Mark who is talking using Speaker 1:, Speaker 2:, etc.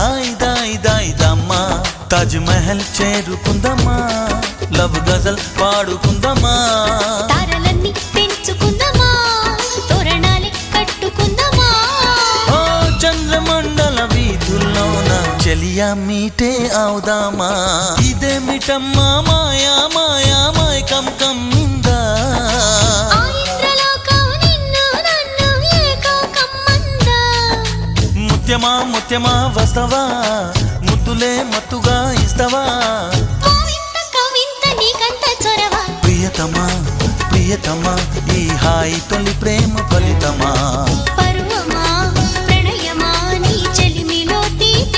Speaker 1: దాయిదమ్మా Taj Mahal చేరుకుందమ్మా love గజల్ పాడుకుందమ్మా
Speaker 2: తారలన్నీ పెంచుకుందమ్మా తోరణాలే కట్టుకుందమ్మా
Speaker 1: ఓ చంద్రమండల వీధుల్లోన చెలియా మీటే అవుదామా ఇదేమిటమ్మా మాయా మాయా మైకం కమ్మిందా ముత్యమా ముత్యమా వస్తవా ముద్దులే మత్తుగా ఇస్తవా ప్రియతమా ప్రియతమా ఈ హాయి తొలి ప్రేమ ఫలితమా